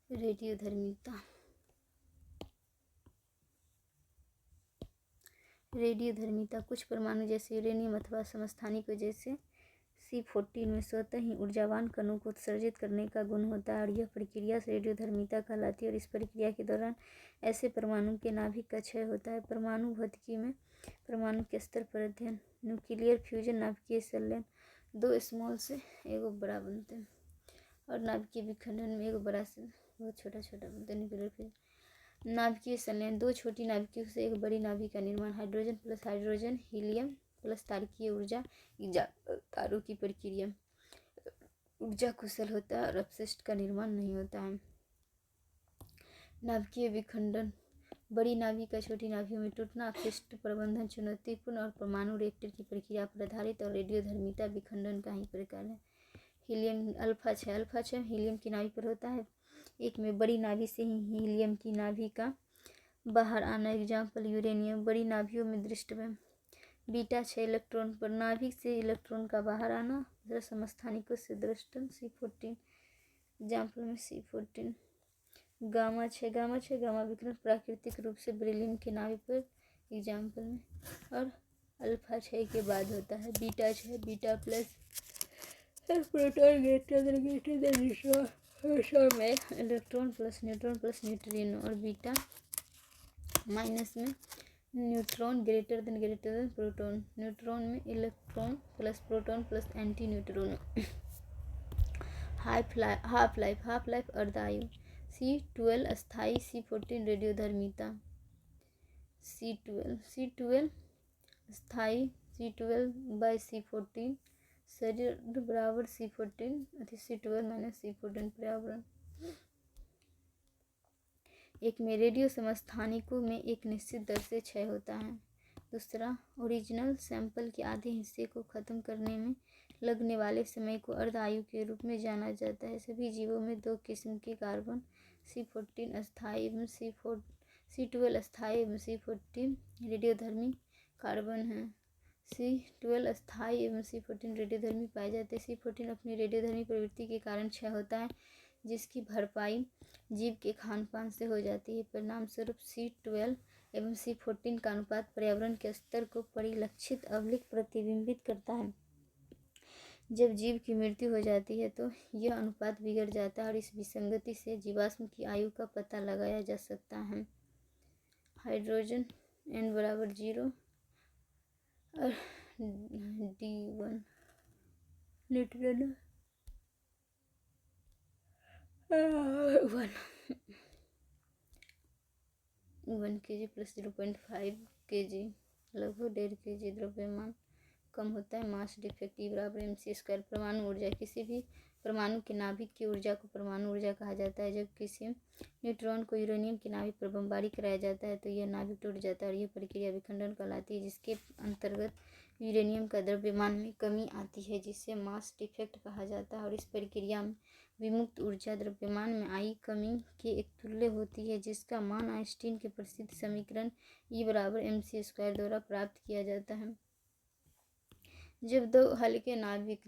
रेडियोधर्मिता। रेडियोधर्मिता कुछ परमाणु जैसे यूरेनियम अथवा समस्थानिकों जैसे C14 में स्वतः ही ऊर्जावान कणों को उत्सर्जित करने का गुण होता है और यह प्रक्रिया रेडियोधर्मिता कहलाती है। और इस प्रक्रिया के दौरान ऐसे परमाणु के नाभिक का क्षय होता है। परमाणु भौतिकी में परमाणु के स्तर पर अध्ययन। न्यूक्लियर फ्यूजन नाभिकीय संलयन, दो स्मॉल से एगो बड़ा बनते हैं और नाभिकीय विखंडन में एगो बड़ा से बहुत छोटा छोटा बनते हैं। न्यूक्लियर फ्यूजन नाभिकीय संलयन, दो छोटी नाभिकियों से एक बड़ी नाभिक का निर्माण। Hydrogen plus hydrogen, helium plus तारकीय ऊर्जा तारों की प्रक्रिया ऊर्जा कुशल होता है और अपशिष्ट का निर्माण नहीं होता है। नाभिकीय विखंडन, बड़ी नाभिक का छोटी नाभियों में टूटना। अपशिष्ट प्रबंधन चुनौतीपूर्ण और परमाणु रिएक्टर की प्रक्रिया पर आधारित और रेडियोधर्मिता विखंडन का ही प्रकार है। हीलियम अल्फा 6 हीलियम की नाभि पर होता है। एक में बड़ी नाभि से ही हीलियम की नाभि का बाहर आना। Example uranium. बड़ी नाभियों में दृष्टव्य। बीटा 6 इलेक्ट्रॉन पर नाभिक से इलेक्ट्रॉन का बाहर आना। समस्थानिकों से दृष्टन C14 एग्जाम्पल में C14। गामा 6 गामा विकिरण प्राकृतिक रूप से बेरिलियम के नाभि पर एग्जाम्पल में। और अल्फा 6 के बाद होता है beta 6 beta plus proton greater में electron plus neutron plus neutrino. और बीटा माइनस में neutron greater than proton. Neutron में electron plus proton plus anti neutron. Half life अर्धायु। C12 अस्थाई, C14 रेडियोधर्मिता। C12 अस्थाई, C12/C14 शरीर बराबर C14 अति C12 माइनस C14 पर्यावरण। एक में रेडियो समस्थानिकों में एक निश्चित दर से क्षय होता है। दूसरा, ओरिजिनल सैंपल के आधे हिस्से को खत्म करने में लगने वाले समय को अर्धायु के रूप में जाना जाता है। सभी जीवों में दो किस्म के कार्बन C14 अस्थाई एवं C12 अस्थाई एवं C14 रेडियोधर्मी कार्बन हैं। C12 अस्थाई एवं C14 रेडियोधर्मी पाए जाते हैं। C14 अपनी रेडियोधर्मी प्रवृत्ति के कारण क्षय होता है, जिसकी भरपाई जीव के खान पान से हो जाती है। परिणाम स्वरूप C12 एवं C14 का अनुपात पर्यावरण के स्तर को परिलक्षित अवलिक प्रतिबिंबित करता है। जब जीव की मृत्यु हो जाती है तो यह अनुपात बिगड़ जाता है और इस विसंगति से जीवाश्म की आयु का पता लगाया जा सकता है। हाइड्रोजन N बराबर 0 और D1 neutron 1 kg plus 0.5 kg लगभग 1.5 kg द्रव्यमान कम होता है। मास डिफेक्ट E बराबर mc²। परमाणु ऊर्जा, किसी भी परमाणु के नाभिक की ऊर्जा को परमाणु ऊर्जा कहा जाता है। जब किसी न्यूट्रॉन को यूरेनियम के नाभिक पर बमबारी कराया जाता है तो यह नाभिक टूट जाता है और यह प्रक्रिया विखंडन कहलाती है, जिसके अंतर्गत यूरेनियम का द्रव्यमान में कमी आती है, जिसे मास डिफेक्ट कहा जाता है। और इस प्रक्रिया में विमुक्त ऊर्जा द्रव्यमान में आई कमी के एक तुल्य होती है, जिसका मान आइंस्टीन के प्रसिद्ध समीकरण E बराबर mc² द्वारा प्राप्त किया जाता है। जब दो हल्के नाभिक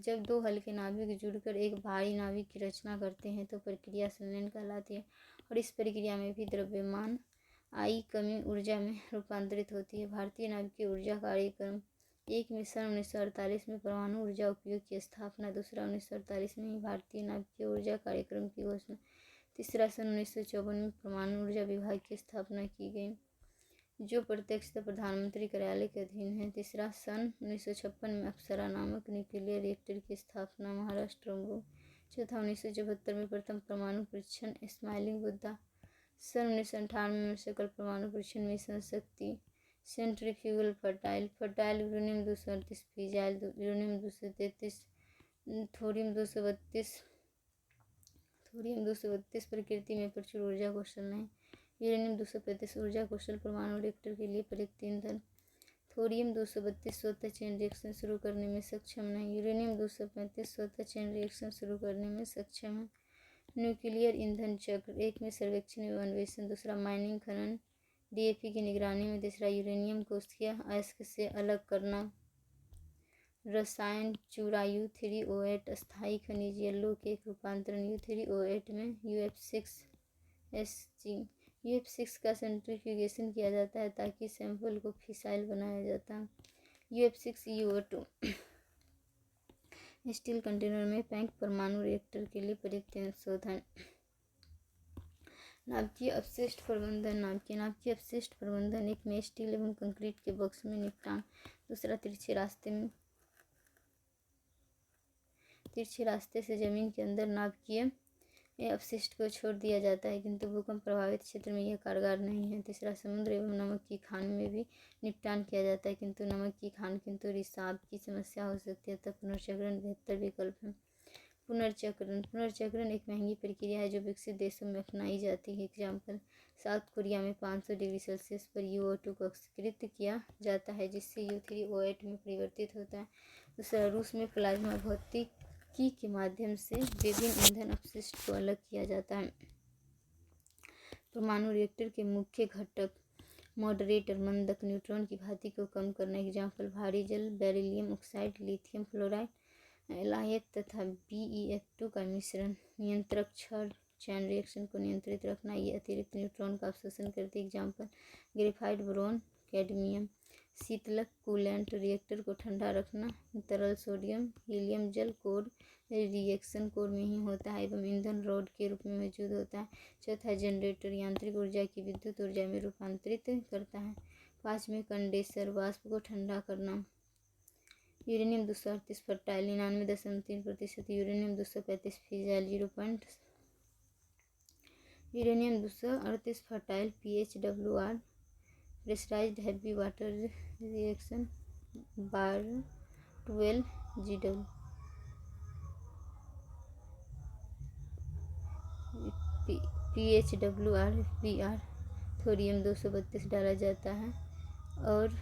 जुड़कर एक भारी नाभिक की रचना करते हैं तो प्रक्रिया संलयन कहलाती है। और इस प्रक्रिया में भी द्रव्यमान आई कमी ऊर्जा में रूपांतरित होती है। भारतीय नाभिकीय ऊर्जा कार्यक्रम एक में सन 1948 में परमाणु ऊर्जा उपयोग की स्थापना। दूसरा, 1948 में ही भारतीय नाभिकीय ऊर्जा कार्यक्रम की घोषणा। तीसरा, सन 1954 में परमाणु ऊर्जा विभाग की स्थापना की गई, जो प्रत्यक्षतः प्रधानमंत्री कार्यालय के अधीन है। तीसरा, सन 1956 में अप्सरा नामक न्यूक्लियर रिएक्टर की स्थापना महाराष्ट्र में। चौथा, 1974 में प्रथम परमाणु परीक्षण स्माइलिंग बुद्धा। सन 1998 में सकल परमाणु परीक्षण मिशन शक्ति। Centrifugal fertile uranium 238, fissile uranium 233, thorium 232 प्रकृति में प्रचुर ऊर्जा कौशल नहीं। यूरेनियम 235 ऊर्जा कौशल परमाणु रिएक्टर के लिए पर्याप्त ईंधन। थोरियम 232 स्वतः चेन रिएक्शन शुरू करने में सक्षम नहीं। यूरेनियम 235 स्वतः चेन रिएक्शन शुरू करने में सक्षम है। न्यूक्लियर ईंधन चक्र एक में सर्वेक्षण एवं अन्वेषण। दूसरा, माइनिंग खनन DFE की निगरानी में। तीसरा, यूरेनियम को उसके अयस्क से अलग करना। रसायन चूरा U3O8 अस्थायी खनिज येलो के एक रूपांतरण। U3O8 में UF6 UF6 UF6 का सेंट्रीफ्यूगेशन किया जाता है ताकि सैंपल को फिसाइल बनाया जाता है। UF6 UO2 स्टील कंटेनर में पैक परमाणु रिएक्टर के लिए पर्याप्त संशोधन। नाभिकीय अपशिष्ट प्रबंधन। नाभिकीय अपशिष्ट प्रबंधन एक में स्टील एवं कंक्रीट के बॉक्स में निपटान। दूसरा, तिरछे रास्ते से जमीन के अंदर नाभिकीय अपशिष्ट को छोड़ दिया जाता है, किंतु भूकंप प्रभावित क्षेत्र में यह कारगर नहीं है। तीसरा, समुद्र एवं नमक की खान में भी निपटान किया जाता है, किंतु नमक की खान रिसाव की समस्या हो सकती है, अतः पुनर्चक्रण बेहतर विकल्प है। पुनर्चक्रण एक महंगी प्रक्रिया है जो विकसित देशों में अपनाई जाती है। एग्जाम्पल, साउथ कोरिया में 500 डिग्री सेल्सियस पर UO2 को ऑक्सीकृत किया जाता है, जिससे U3O8 में परिवर्तित होता है। दूसरा, रूस में प्लाज्मा भौतिकी के माध्यम से विभिन्न ईंधन अपशिष्ट को अलग किया जाता है। परमाणु रिएक्टर के मुख्य घटक मॉडरेटर मंदक न्यूट्रॉन की घाती को कम करना। एग्जाम्पल, भारी जल, beryllium oxide, lithium fluoride, LiF तथा BeF2 का मिश्रण। नियंत्रक क्षार चैन रिएक्शन को नियंत्रित रखना, ये अतिरिक्त न्यूट्रॉन का अवशोषण करती। Example, graphite, boron, cadmium. शीतलक कूलेंट रिएक्टर को ठंडा रखना। तरल सोडियम हीलियम जल कोर रिएक्शन कोर में ही होता है एवं ईंधन रॉड के रूप में मौजूद होता है। चौथा, जनरेटर यांत्रिक ऊर्जा की विद्युत ऊर्जा में रूपांतरित करता है। पाँचवें, कंडेंसर वाष्प को ठंडा करना। Uranium 238 fertile 99.3%। Uranium 235 fissile 0. Uranium 238 fertile PHWR pressurised heavy water reaction 12 GW। PHWR BR thorium 232 डाला जाता है और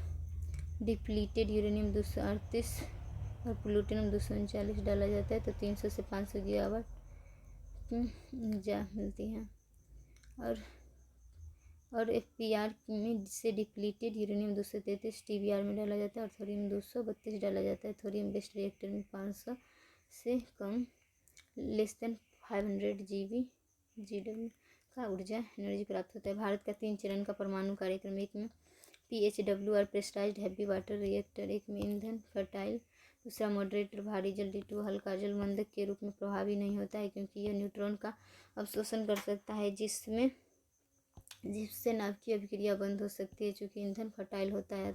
डिप्लीटेड यूरेनियम 238 और प्लूटोनियम 239 डाला जाता है, तो 300 से 500 गीगावाट ऊर्जा मिलती है। और FPR में जिससे डिप्लीटेड यूरेनियम 233 TBR में डाला जाता है और थोरियम 232 डाला जाता है। थोरियम बेस्ड रिएक्टर में 500 से कम <500 GW का ऊर्जा एनर्जी प्राप्त होता है। भारत का 3 चरण का परमाणु कार्यक्रम। एक में PHWR pressurised heavy water reactor, एक में ईंधन फर्टाइल, दूसरा मॉडरेटर भारी जल D2 हल्का जल मंदक के रूप में प्रभावी नहीं होता है क्योंकि यह न्यूट्रॉन का अवशोषण कर सकता है, जिससे नाभिकीय अभिक्रिया बंद हो सकती है। चूँकि ईंधन फर्टाइल होता है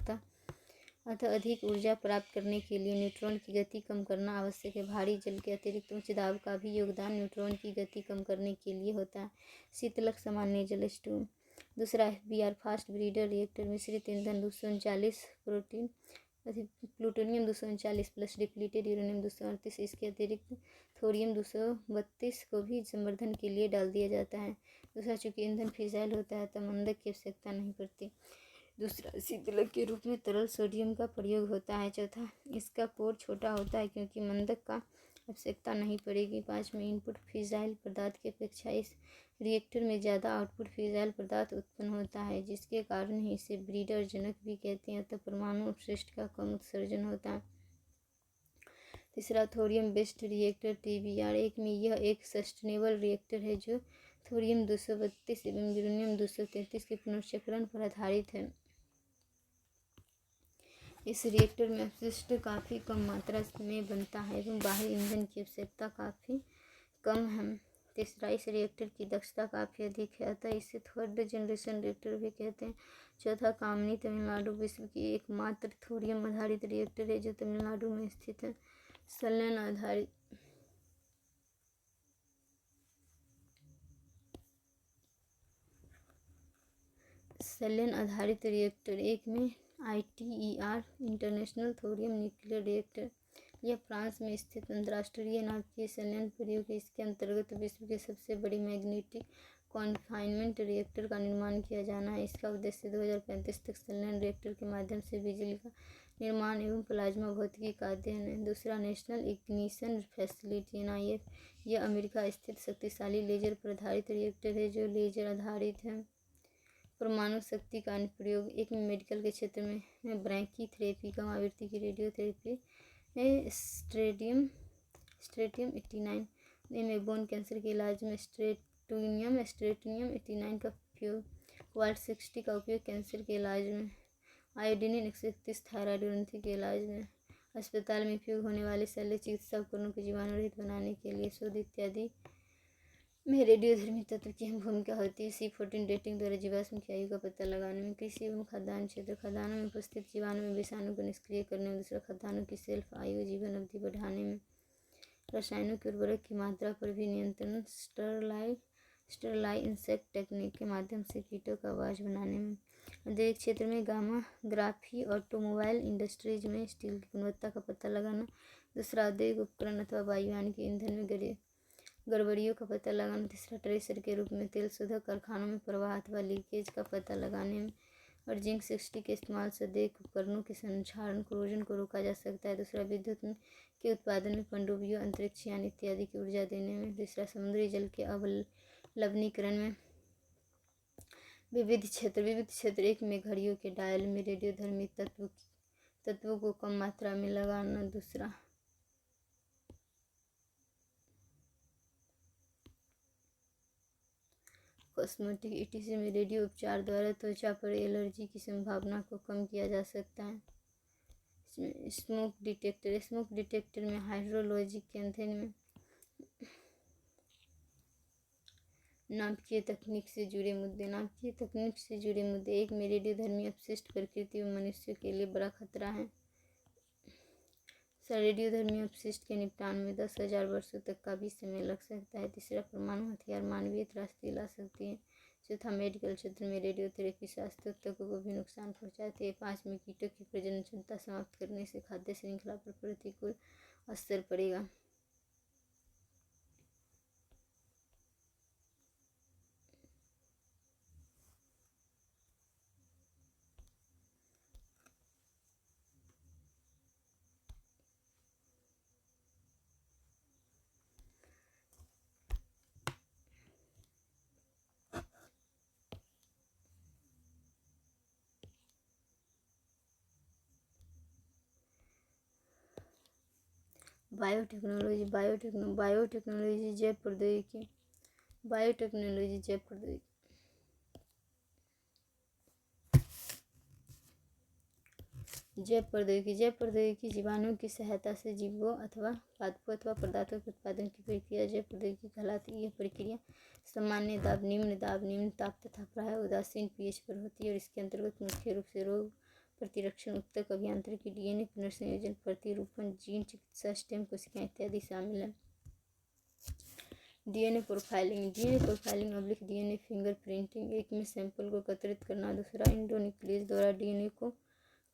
अतः अधिक ऊर्जा प्राप्त करने के लिए न्यूट्रॉन की गति कम करना आवश्यक है। भारी जल के अतिरिक्त उच्च दाब का भी योगदान न्यूट्रॉन की गति कम करने के लिए होता है। शीतलक सामान्य जल स्टूम। दूसरा, FBR फास्ट ब्रीडर रिएक्टर मिश्रित ईंधन 239 प्लूटोनियम 239 प्लस डिप्लीटेड यूरेनियम 238। इसके अतिरिक्त थोरियम 232 को भी संवर्धन के लिए डाल दिया जाता है। दूसरा, चूँकि ईंधन फिजाइल होता है अतः मंदक की आवश्यकता नहीं पड़ती। दूसरा, शीतलक के रूप में तरल सोडियम का प्रयोग होता है। चौथा, इसका पोर छोटा होता है क्योंकि मंदक का आवश्यकता नहीं पड़ेगी। पाँचवें, इनपुट फिजाइल पदार्थ की अपेक्षा इस रिएक्टर में ज़्यादा आउटपुट फिजाइल पदार्थ उत्पन्न होता है, जिसके कारण ही इसे ब्रीडर जनक भी कहते हैं, अतः परमाणु अपशिष्ट का कम उत्सर्जन होता है। तीसरा, थोरियम बेस्ड रिएक्टर TBR। एक में यह एक सस्टेनेबल रिएक्टर है जो थोरियम 232 एवं यूरेनियम 233 के पुनर्चक्रण पर आधारित है। इस रिएक्टर में अपशिष्ट काफ़ी कम मात्रा में बनता है एवं बाहरी ईंधन की आवश्यकता काफ़ी कम है। तीसरा, इस रिएक्टर की दक्षता काफ़ी अधिक है अतः इसे थर्ड जनरेशन रिएक्टर भी कहते हैं। चौथा, कामनी तमिलनाडु विश्व की एकमात्र थोरियम आधारित रिएक्टर है जो तमिलनाडु में स्थित है। संलयन आधारित रिएक्टर। एक में ITER international thorium nuclear reactor. यह फ्रांस में स्थित अंतर्राष्ट्रीय नाभिकीय संलयन प्रयोग है। इसके अंतर्गत विश्व के सबसे बड़ी मैग्नेटिक कॉन्फाइनमेंट रिएक्टर का निर्माण किया जाना है। इसका उद्देश्य 2035 तक संलयन रिएक्टर के माध्यम से बिजली का निर्माण एवं प्लाज्मा भौतिकी का अध्ययन है। दूसरा, नेशनल इग्निशन फैसिलिटी NIF। यह अमेरिका स्थित शक्तिशाली लेजर पर आधारित रिएक्टर है जो लेजर आधारित है। परमाणु शक्ति का अनुप्रयोग। एक में मेडिकल के क्षेत्र में ब्रैंकीथेरेपी, कम आवृत्ति की रेडियोथेरेपी, स्ट्रेटियम 89 में बोन कैंसर के इलाज में एक्टिनियम स्ट्रेटिनियम 89 का उपयोग, कोबाल्ट 60 का उपयोग कैंसर के इलाज में, आयोडीन 131 थायराइड ग्रंथि के इलाज में, अस्पताल में उपयोग होने वाले शल्य चिकित्सा उपकरणों को जीवाणु रहित बनाने के लिए, शोध इत्यादि में रेडियोधर्मी तत्व की अहम भूमिका होती है। C14 डेटिंग द्वारा जीवाश्म की आयु का पता लगाने में, कृषि एवं खाद्यान्न क्षेत्र, खाद्यान्नों में उपस्थित जीवाणु में विषाणु को निष्क्रिय करने में, दूसरा खाद्यान्नों की शेल्फ आयु जीवन अवधि बढ़ाने में, रसायनों के उर्वरक की मात्रा पर भी नियंत्रण, स्टरलाई इंसेक्ट टेक्निक के माध्यम से कीटों का आवास बनाने में, औद्योगिक क्षेत्र में गामा ग्राफी, ऑटोमोबाइल इंडस्ट्रीज में स्टील की गुणवत्ता का पता लगाना, दूसरा औद्योगिक उपकरण अथवा वायुयानिक ईंधन में गड़बड़ियों का पता लगाना, तीसरा ट्रेसर के रूप में तेल शोधक कारखानों में प्रवाह अथवा लीकेज का पता लगाने में, और जिंक 60 के इस्तेमाल से औद्योगिक उपकरणों के संक्षारण कोरोजन को रोका जा सकता है, दूसरा विद्युत के उत्पादन में, पनडुब्बियों, अंतरिक्ष यान इत्यादि की ऊर्जा देने में, तीसरा समुद्री जल के अवलवनीकरण में, विविध क्षेत्र एक में घड़ियों के डायल में रेडियोधर्मी तत्वों को कम मात्रा में लगाना, दूसरा कॉस्मेटिक ETC में रेडियो उपचार द्वारा त्वचा पर एलर्जी की संभावना को कम किया जा सकता है। स्मोक डिटेक्टर में हाइड्रोलॉजिक के अध्ययन में नाभिकीय तकनीक से जुड़े मुद्दे एक में रेडियोधर्मी अपशिष्ट प्रकृति व मनुष्यों के लिए बड़ा खतरा है। रेडियोधर्मी अपशिष्ट के निपटान में 10,000 वर्षों तक का भी समय लग सकता है। तीसरा, परमाणु हथियार मानवीय त्रासदी ला सकती है। चौथा, मेडिकल क्षेत्र में रेडियोथेरेपी स्वास्थ्य ऊतकों को भी नुकसान पहुंचाती है। 5 में कीटों की प्रजनन क्षमता समाप्त करने से खाद्य श्रृंखला पर प्रतिकूल असर पड़ेगा। बायोटेक्नोलॉजी जैव प्रौद्योगिकी जीवाणुओं की सहायता से जीवों अथवा पादपों अथवा पदार्थों के उत्पादन की प्रक्रिया जैव प्रौद्योगिकी कहलाती है। यह प्रक्रिया सामान्य दाब, निम्न ताप तथा प्रायः उदासीन pH पर होती है और इसके अंतर्गत मुख्य रूप से रोग प्रतिरक्षण, ऊतक अभियांत्रिकी, DNA पुनर्संयोजन, प्रतिरूपण, जीन चिकित्सा, स्टेम कोशिकाएं इत्यादि शामिल है। DNA प्रोफाइलिंग DNA फिंगरप्रिंटिंग, एक में सैंपल को एकत्रित करना, दूसरा एंडोन्यूक्लियस द्वारा DNA को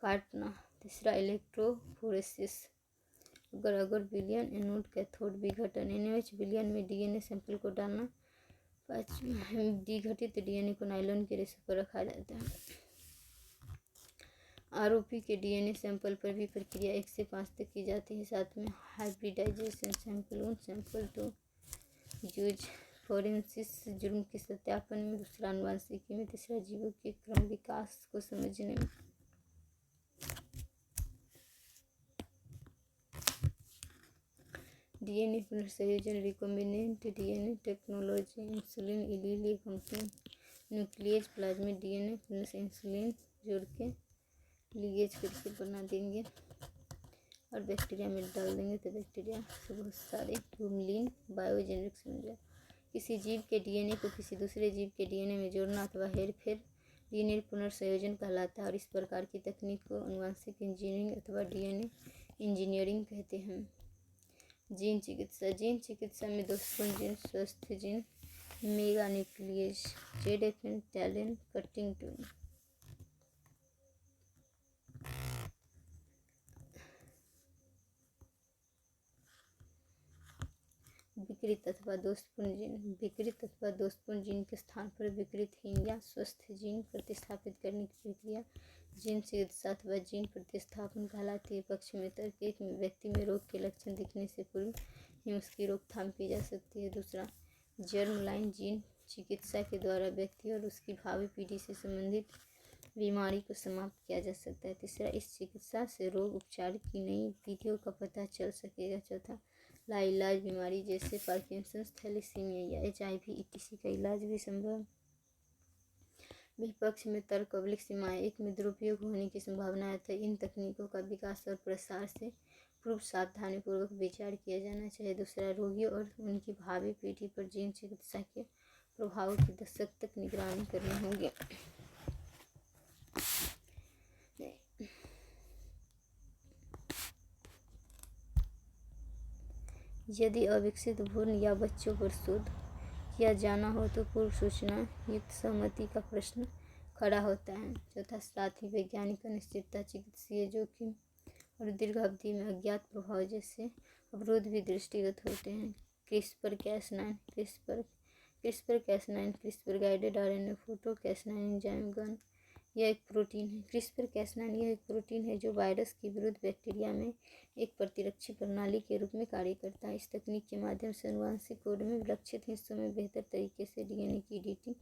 काटना, तीसरा इलेक्ट्रोफोरेसिस, अगर विलयन, एनोड कैथोड विघटन, NaOH विलयन में DNA सैंपल को डालना, पाँचवा विघटित DNA को नायलॉन के रेशे पर रखा जाता है। ROP के DNA सैंपल पर भी प्रक्रिया 1 से 5 तक की जाती है। साथ में हाइब्रिडाइजेशन सैंपल टू यूज फोरेंसिस, जुर्म के सत्यापन में, दूसरा आनुवंशिकी में, तीसरा जीवों के क्रम विकास को समझने में। DNA पुनर्संयोजन, recombinant DNA technology, insulin Eli Lilly company, nucleus plasmid DNA plus insulin जोड़ के लीगेज करके बना देंगे और बैक्टीरिया में डाल देंगे तो बैक्टीरिया से बहुत सारे ब्रूमलिन बायोजेनिक्स बन जाए। किसी जीव के DNA को किसी दूसरे जीव के DNA में जोड़ना अथवा हेरफेर DNA पुनर्संयोजन कहलाता है और इस प्रकार की तकनीक को आनुवंशिक इंजीनियरिंग अथवा DNA इंजीनियरिंग कहते हैं। जीन चिकित्सा में दोषपूर्ण जीन, स्वस्थ gene, mega nucleus, ZFN, talent cutting tool. विकृत अथवा दोषपूर्ण जीन के स्थान पर विकृतहीन या स्वस्थ जीन प्रतिस्थापित करने की प्रक्रिया जीन चिकित्सा अथवा जीन प्रतिस्थापन कहलाती है। पक्ष में तर्क, एक व्यक्ति में रोग के लक्षण दिखने से पूर्व ही उसकी रोकथाम की जा सकती है। दूसरा, जर्म लाइन जीन चिकित्सा के द्वारा व्यक्ति और उसकी भावी पीढ़ी से संबंधित बीमारी को समाप्त किया जा सकता है। तीसरा, इस चिकित्सा से रोग उपचार की नई विधियों का पता चल सकेगा। चौथा, लाइलाज बीमारी जैसे पार्किंसंस, थैलेसीमिया या HIV ETC का इलाज भी संभव। विपक्ष में तर्क सीमाएं एक में दुरुपयोग होने की संभावना है, तथा इन तकनीकों का विकास और प्रसार से पूर्व सावधानीपूर्वक विचार किया जाना चाहिए। दूसरा, रोगियों और उनकी भावी पीढ़ी पर जीन चिकित्सा के प्रभाव की सख्त निगरानी करनी होगी। यदि अविकसित भ्रूण या बच्चों पर शोध किया जाना हो तो पूर्व सूचना युक्त सहमति का प्रश्न खड़ा होता है। चौथा, साथ ही वैज्ञानिक अनिश्चितता, चिकित्सीय जोखिम और दीर्घ अवधि में अज्ञात प्रभाव जैसे अवरोध भी दृष्टिगत होते हैं। CRISPR Cas9 CRISPR guided RNA photo Cas9 enzyme गन यह एक प्रोटीन है। क्रिस्पर-Cas9 यह एक प्रोटीन है जो वायरस के विरुद्ध बैक्टीरिया में एक प्रतिरक्षी प्रणाली के रूप में कार्य करता है। इस तकनीक के माध्यम से आनुवंशिक कोड में लक्षित हिस्सों में बेहतर तरीके से DNA की एडिटिंग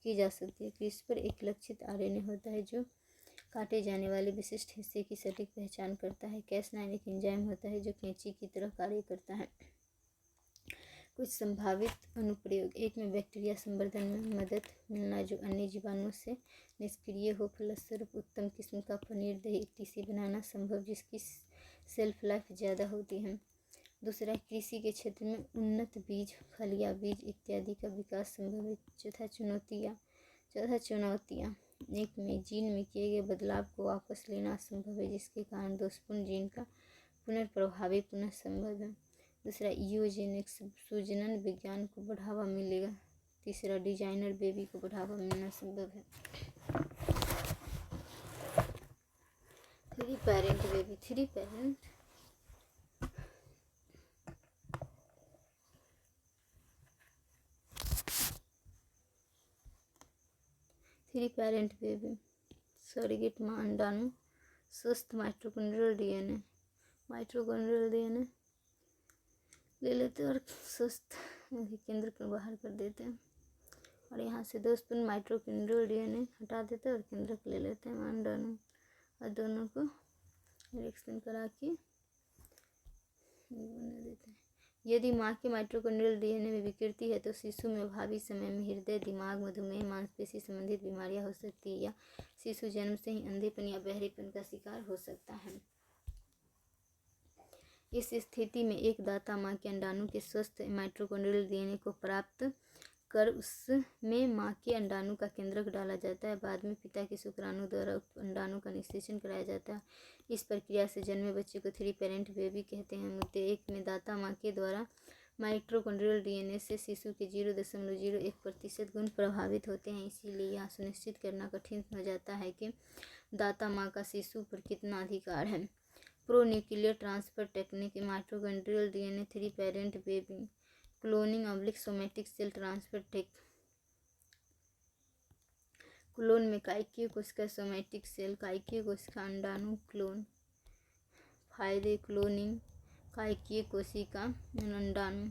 की जा सकती है। क्रिस्पर एक लक्षित RNA होता है जो काटे जाने वाले विशिष्ट हिस्से की सटीक पहचान करता है। Cas9 एक एंजाइम होता है जो कैंची की तरह कार्य करता है। कुछ संभावित अनुप्रयोग: एक में बैक्टीरिया संवर्धन में मदद मिलना जो अन्य जीवाणुओं से निष्क्रिय हो, फलस्वरूप उत्तम किस्म का पनीर, दही, ETC बनाना संभव जिसकी शेल्फ लाइफ ज़्यादा होती है। दूसरा, कृषि के क्षेत्र में उन्नत बीज, फलियां, बीज इत्यादि का विकास संभव है। चौथा, चुनौतियाँ: एक में जीन में किए गए बदलाव को वापस लेना असंभव है जिसके कारण दोषपूर्ण जीन का पुनर्प्रभावी पुनः संभव है। दूसरा, यूजेनिक्स, प्रजनन विज्ञान को बढ़ावा मिलेगा। तीसरा, डिजाइनर बेबी को बढ़ावा मिलना संभव है। Three parent baby three parent baby, surrogate माँ, अंडाणु, स्वस्थ माइटोकॉन्ड्रियल DNA ले लेते हैं और स्वस्थ केंद्र को बाहर कर देते हैं, और यहाँ से दोषपूर्ण माइटोकॉन्ड्रियल DNA हटा देते हैं और केंद्रक ले लेते हैं अंडाणु, और दोनों को रिएक्शन करा के बना देते हैं। यदि माँ के माइटोकॉन्ड्रियल DNA में विकृति है तो शिशु में भावी समय में हृदय, दिमाग, मधुमेह, मांसपेशी संबंधित बीमारियां हो सकती है, या शिशु जन्म से ही अंधेपन या बहरेपन का शिकार हो सकता है। इस स्थिति में एक दाता माँ के अंडाणु के स्वस्थ माइटोकॉन्ड्रियल DNA को प्राप्त कर उसमें माँ के अंडाणु का केंद्रक डाला जाता है। बाद में पिता के शुक्राणु द्वारा उक्त अंडाणु का निषेचन कराया जाता है। इस प्रक्रिया से जन्मे बच्चे को थ्री पैरेंट बेबी कहते हैं। मुद्दे: एक में दाता माँ के द्वारा माइटोकॉन्ड्रियल DNA से शिशु के 0.01% गुण प्रभावित होते हैं, इसीलिए यह सुनिश्चित करना कठिन हो जाता है कि दाता माँ का शिशु पर कितना अधिकार है। Pro nuclear transfer technique, mitochondrial DNA three parent baby, cloning somatic cell transfer tech. Clone में कायकीय कोशिका सोमैटिक सेल, कायकीय कोशिका अंडाणु क्लोन। फायदे: क्लोनिंग कायकीय कोशिका अंडाणु,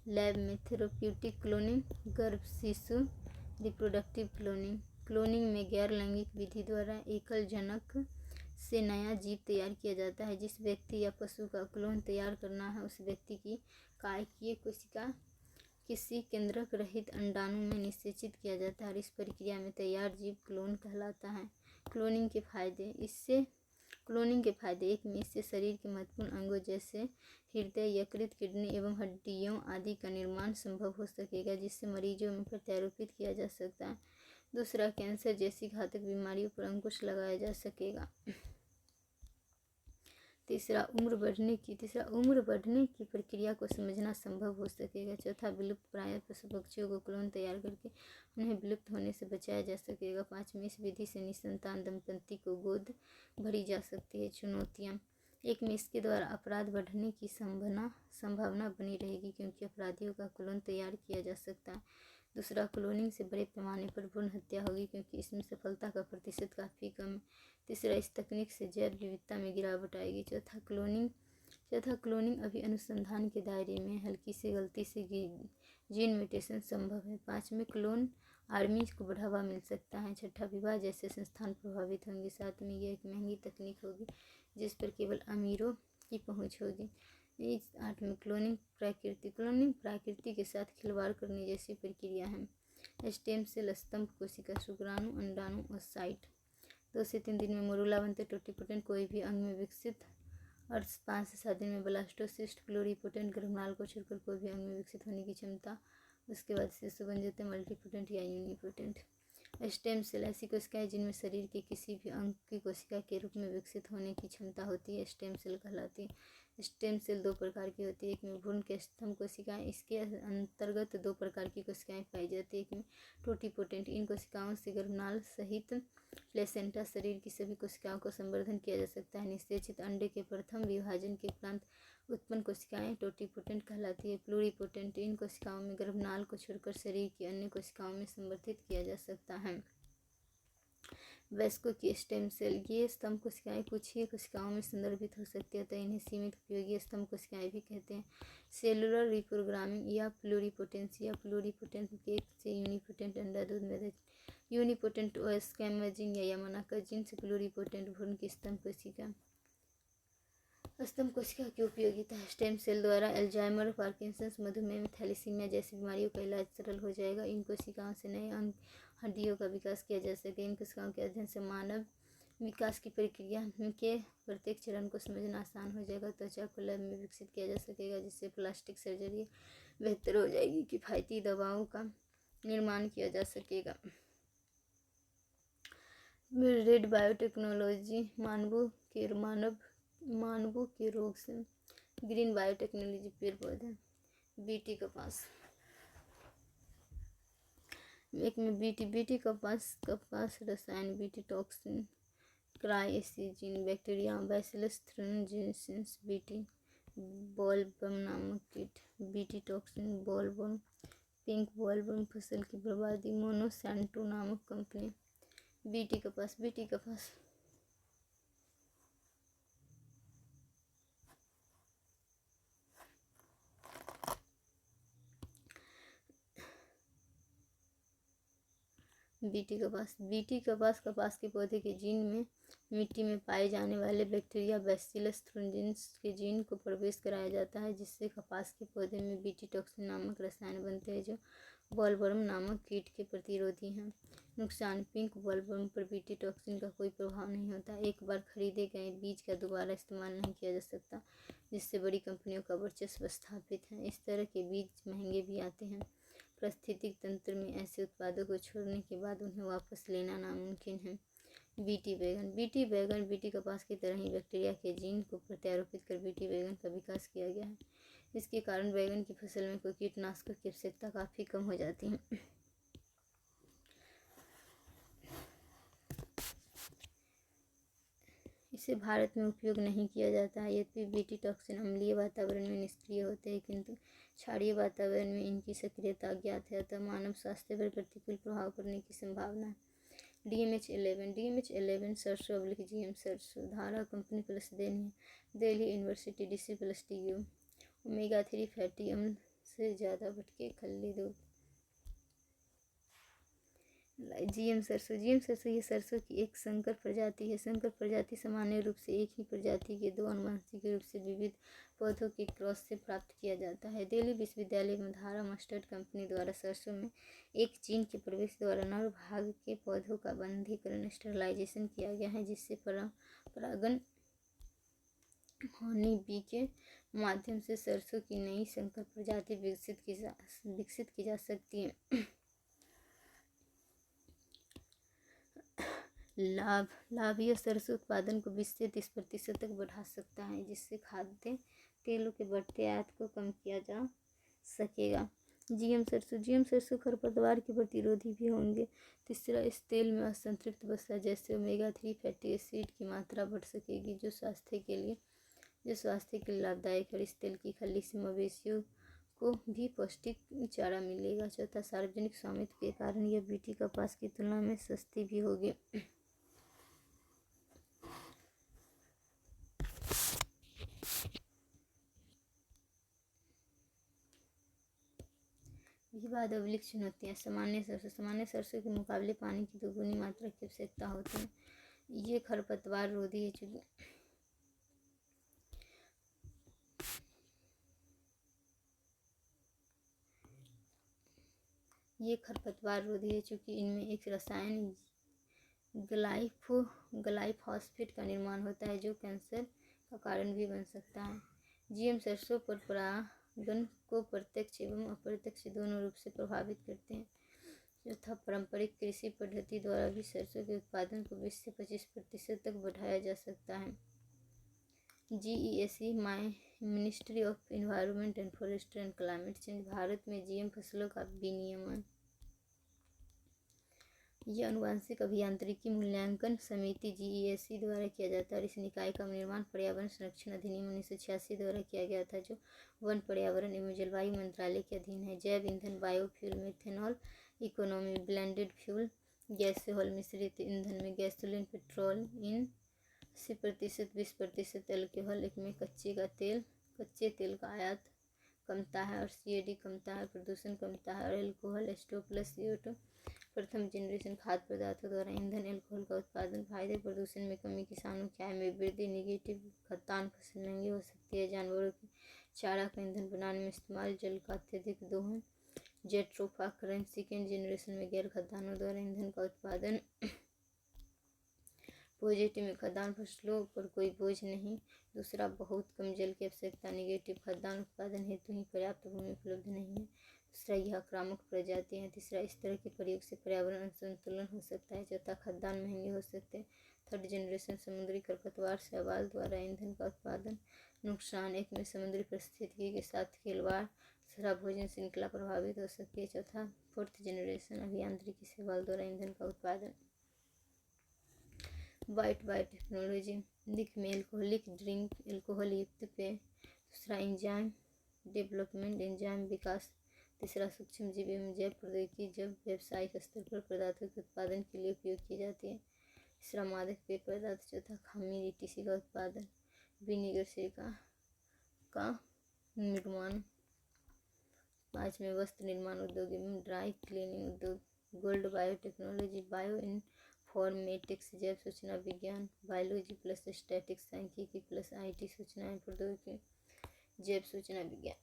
लैब में थेरेप्यूटिक क्लोनिंग, गर्भ शिशु रिप्रोडक्टिव क्लोनिंग। क्लोनिंग में गैर लैंगिक विधि द्वारा एकल जनक से नया जीव तैयार किया जाता है। जिस व्यक्ति या पशु का क्लोन तैयार करना है उस व्यक्ति की कायकीय कोशिका किसी केंद्रक रहित अंडाणु में निषेचित किया जाता है और इस प्रक्रिया में तैयार जीव क्लोन कहलाता है। क्लोनिंग के फायदे: एक में इससे शरीर के महत्वपूर्ण अंगों जैसे हृदय, यकृत, किडनी एवं हड्डियों आदि का निर्माण संभव हो सकेगा जिससे मरीजों में प्रत्यारोपित किया जा सकता है। दूसरा, कैंसर जैसी घातक बीमारियों पर अंकुश लगाया जा सकेगा। तीसरा, उम्र बढ़ने की प्रक्रिया को समझना संभव हो सकेगा। चौथा, विलुप्त प्राय पशु पक्षियों को क्लोन तैयार करके उन्हें विलुप्त होने से बचाया जा सकेगा। पाँचवीं, इस विधि से निसंतान दंपत्ति को गोद भरी जा सकती है। चुनौतियाँ: एक में इसके द्वारा अपराध बढ़ने की संभावना बनी रहेगी क्योंकि अपराधियों का क्लोन तैयार किया जा सकता है। दूसरा, क्लोनिंग से बड़े पैमाने पर भ्रूण हत्या होगी क्योंकि इसमें सफलता का प्रतिशत काफ़ी कम है। तीसरा, इस तकनीक से जैव विविधता में गिरावट आएगी। चौथा, क्लोनिंग अभी अनुसंधान के दायरे में, हल्की से गलती से जीन म्यूटेशन संभव है। पाँचवें, क्लोन आर्मी को बढ़ावा मिल सकता है। छठा, विवाह जैसे संस्थान प्रभावित होंगे। सातवीं, यह एक महंगी तकनीक होगी जिस पर केवल अमीरों की पहुंच होगी। इस 8 में क्लोनिंग प्रकृति के साथ खिलवाड़ करने जैसी प्रक्रिया है। स्टेम सेल स्तंभ कोशिका, शुक्राणु, अंडाणु और साइट। 2 से 3 दिन में मोरूला बनते। टोटिपोटेंट कोई भी अंग में विकसित और 5 से 7 दिन में ब्लास्टोसिस्ट। प्लूरिपोटेंट गर्भनाल को छोड़कर कोई भी अंग में विकसित होने की क्षमता। उसके बाद शिशु बन जाते हैं। मल्टीपोटेंट या यूनिपोटेंट। स्टेम सेल ऐसी कोशिकाएं जिनमें शरीर के किसी भी अंग की कोशिका के रूप में विकसित होने की क्षमता होती है, स्टेम सेल कहलाती है। स्टेम सेल 2 प्रकार की होती है। एक में भ्रूण के स्तंभ कोशिकाएं, इसके अंतर्गत 2 प्रकार की कोशिकाएं पाई जाती है। एक में टोटिपोटेंट, इन कोशिकाओं से गर्भनाल सहित प्लेसेंटा शरीर की सभी कोशिकाओं को संवर्धन किया जा सकता है। निषेचित अंडे के प्रथम विभाजन के उपरांत उत्पन्न कोशिकाएं टोटिपोटेंट कहलाती है। प्लूरिपोटेंट, इन कोशिकाओं में गर्भनाल को छोड़कर शरीर की अन्य कोशिकाओं में संवर्धित किया जा सकता है। वयस्कों की स्टेम सेल, ये स्तंभ कोशिकाएं कुछ ही कोशिकाओं में संदर्भित हो सकती है, तो इन्हें सीमित उपयोगी स्तंभ कोशिकाएं भी कहते हैं। सेलुलर रिप्रोग्रामिंग या प्लूरिपोटेंसिया, प्लूरिपोटेंट एक से यूनिपोटेंट अंडा दूध में यूनिपोटेंट ओएस्कैमा जीन या यामानाका जीन से प्लूरिपोटेंट भ्रूण की स्तंभ कोशिका की उपयोगिता है। स्टेम सेल द्वारा एल्जाइमर, पार्किंसंस, मधुमेह, थैलेसीमिया जैसी बीमारियों का इलाज सरल हो जाएगा। इन कोशिकाओं से नए अंग, हड्डियों का विकास किया जा सके। इन कोशिकाओं के अध्ययन से मानव विकास की प्रक्रिया के प्रत्येक चरण को समझना आसान हो जाएगा। त्वचा को लैब में विकसित किया जा सकेगा, जिससे प्लास्टिक सर्जरी बेहतर हो जाएगी। किफ़ायती दवाओं का निर्माण किया जा सकेगा। रेड बायोटेक्नोलॉजी, मानवों के रोग से। ग्रीन बायोटेक्नोलॉजी, पेड़ पौधे। बीटी कपास, एक में बीटी कपास रसायन, बीटी टॉक्सिन, क्राइएसीजीन, bacteria, bacillus thuringiensis, BT bollworm नामक कीट, BT toxin, bollworm, pink bollworm, फसल की बर्बादी, मोनोसैंटो नामक कंपनी। बीटी कपास कपास के पौधे के जीन में मिट्टी में पाए जाने वाले बैक्टीरिया बैसिलस थ्रिंजिएंसिस के जीन को प्रवेश कराया जाता है, जिससे कपास के पौधे में बीटी टॉक्सिन नामक रसायन बनते हैं, जो बॉलवर्म नामक कीट के प्रतिरोधी हैं। नुकसान, पिंक बॉलवर्म पर बीटी टॉक्सिन का कोई प्रभाव नहीं होता। एक बार खरीदे गए बीज का दोबारा इस्तेमाल नहीं किया जा सकता, जिससे बड़ी कंपनियों का वर्चस्व स्थापित है। इस तरह के बीज महंगे भी आते हैं। पारिस्थितिक तंत्र में ऐसे उत्पादों को छोड़ने के बाद उन्हें वापस लेना नामुमकिन है। बीटी बैगन, बीटी कपास की तरह ही बैक्टीरिया के जीन को प्रत्यारोपित कर बीटी बैगन का विकास किया गया है। इसके कारण बैगन की फसल में कोई कीटनाशकों की आवश्यकता काफ़ी कम हो जाती है। इसे भारत में उपयोग नहीं किया जाता है। यद्यपि बीटी टॉक्सिन अम्लीय वातावरण में निष्क्रिय होते हैं, किंतु क्षारीय वातावरण में इनकी सक्रियता अज्ञात है, अतः मानव स्वास्थ्य पर प्रतिकूल प्रभाव पड़ने की संभावना है। DMH11 सरसों / GM सरसों, धारा company plus Delhi university DC + TU, omega-3 fatty अम्ल से ज़्यादा भटके खल्ली दूध। GM सरसों ये सरसों की एक संकर प्रजाति है। संकर प्रजाति सामान्य रूप से एक ही प्रजाति के 2 आनुवंशिक रूप से विविध पौधों के क्रॉस से प्राप्त किया जाता है। दिल्ली विश्वविद्यालय में धारा मस्टर्ड कंपनी द्वारा सरसों में एक जीन के प्रवेश द्वारा नर भाग के पौधों का बंधीकरण स्टरलाइजेशन किया गया है, जिससे परागण हनी बी के माध्यम से सरसों की नई संकर प्रजाति विकसित की जा सकती है। लाभ यह सरसों उत्पादन को 20 से 30% तक बढ़ा सकता है, जिससे खाद्य तेलों के बढ़ते आयात को कम किया जा सकेगा। GM सरसों खरपतवार के प्रतिरोधी भी होंगे। तीसरा, इस तेल में असंतृप्त वसा जैसे ओमेगा-3 फैटी एसिड की मात्रा बढ़ सकेगी, जो स्वास्थ्य के लिए लाभदायक है। इस तेल की खल्ली से मवेशियों को भी पौष्टिक चारा मिलेगा। चौथा, सार्वजनिक स्वामित्व के कारण यह बीटी कपास की तुलना में सस्ती भी होगी। विवाद/चुनौतियाँ। सामान्य सरसों के मुकाबले पानी की 2 गुनी मात्रा की आवश्यकता होती है। ये खरपतवार रोधी है, ये खरपतवार रोधी है चूँकि इनमें एक रसायन ग्लाइफॉस्फेट का निर्माण होता है जो कैंसर का कारण भी बन सकता है। जीएम सरसों पर परागण को प्रत्यक्ष एवं अप्रत्यक्ष दोनों रूप से प्रभावित करते हैं। चौथा, पारंपरिक कृषि पद्धति द्वारा भी सरसों के उत्पादन को 20 से 25% तक बढ़ाया जा सकता है। GESE ministry of environment and forestry and climate change Bharat में जीएम फसलों का विनियमन। यह आनुवंशिक अभियांत्रिकी मूल्यांकन समिति GESE द्वारा किया जाता है और इस निकाय का निर्माण पर्यावरण संरक्षण अधिनियम 1986 द्वारा किया गया था जो वन, पर्यावरण एवं जलवायु मंत्रालय के अधीन है। जैव ईंधन, biofuel, methanol economy, blended fuel, gas से हॉल मिश्रित ईंधन में गैसोलीन, पेट्रोल इन 80%, 20% अल्कोहल में कच्चे तेल का आयात कमता है और CAD कमता है, प्रदूषण कमता है और अल्कोहल स्टोव प्लस CO2 प्रथम जनरेशन खाद्य पदार्थों द्वारा ईंधन अल्कोहल का उत्पादन। फायदे, प्रदूषण में कमी, किसानों की आय में वृद्धि। निगेटिव, खद्यान्न फसल महंगी हो सकती है, जानवरों के चारा का ईंधन बनाने में इस्तेमाल, जल का अत्यधिक दोहन। जेट्रोफा सेकेंड जनरेशन में गैर खद्यान्नों द्वारा ईंधन का उत्पादन। पॉजिटिव में खद्यान्न फसलों पर कोई बोझ नहीं। दूसरा, बहुत कम जल की आवश्यकता। निगेटिव, खद्यान्न उत्पादन हेतु ही पर्याप्त भूमि उपलब्ध नहीं है। दूसरा, यह आक्रामक प्रजाति है। तीसरा, इस तरह के प्रयोग से पर्यावरण असंतुलन हो सकता है। चौथा, खद्यान्न महंगे हो सकते हैं। थर्ड जनरेशन समुद्री खरपतवार शैवाल द्वारा ईंधन का उत्पादन। नुकसान, एक में समुद्री पारिस्थितिकी के साथ खिलवाड़, दूसरा भोजन श्रृंखला प्रभावित हो सकती है। चौथा, फोर्थ जनरेशन अभियांत्रिकी शैवाल द्वारा ईंधन का उत्पादन। वाइट बायोटेक्नोलॉजी, लिख में एल्कोहलिक ड्रिंक, एल्कोहल युक्त पेय। दूसरा, एंजाइम डेवलपमेंट, एंजाइम विकास। तीसरा, सूक्ष्म जीव एवं जैव प्रौद्योगिकी, जब व्यावसायिक स्तर पर पदार्थों के उत्पादन के लिए उपयोग की जाती है। तीसरा, मादक पेय पदार्थ। चौथा, खामीर ETC का उत्पादन। विनीगर सिरका का निर्माण। पाँचवें, वस्त्र निर्माण उद्योग एवं ड्राई क्लीनिंग उद्योग। गोल्ड बायोटेक्नोलॉजी, बायो इन्फॉर्मेटिक्स, जैव सूचना विज्ञान। बायोलॉजी प्लस स्टैटिक्स, सांख्यिकी प्लस IT सूचना एवं प्रौद्योगिकी, जैव सूचना विज्ञान।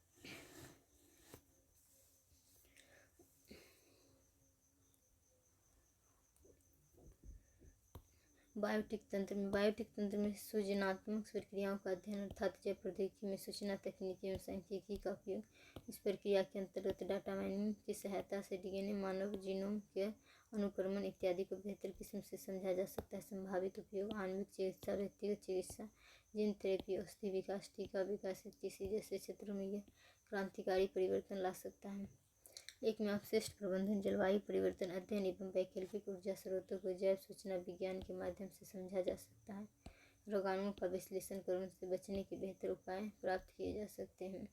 बायोटिक तंत्र में सृजनात्मक प्रक्रियाओं का अध्ययन अर्थात जैव प्रौद्योगिकी में सूचना तकनीकी एवं सांख्यिकी का उपयोग। इस प्रक्रिया के अंतर्गत डाटा माइनिंग की सहायता से DNA, मानव जीनोम के अनुक्रमण इत्यादि को बेहतर किस्म से समझा जा सकता है। संभावित उपयोग, आणविक चिकित्सा, व्यक्तिगत चिकित्सा, जीन थेरेपी, औषधि विकास, टीका विकास ETC जैसे क्षेत्रों में यह क्रांतिकारी परिवर्तन ला सकता है। एक में अपशिष्ट प्रबंधन, जलवायु परिवर्तन अध्ययन एवं वैकल्पिक ऊर्जा स्रोतों को जैव सूचना विज्ञान के माध्यम से समझा जा सकता है। रोगाणुओं का विश्लेषण कर उनसे बचने के बेहतर उपाय प्राप्त किए जा सकते हैं।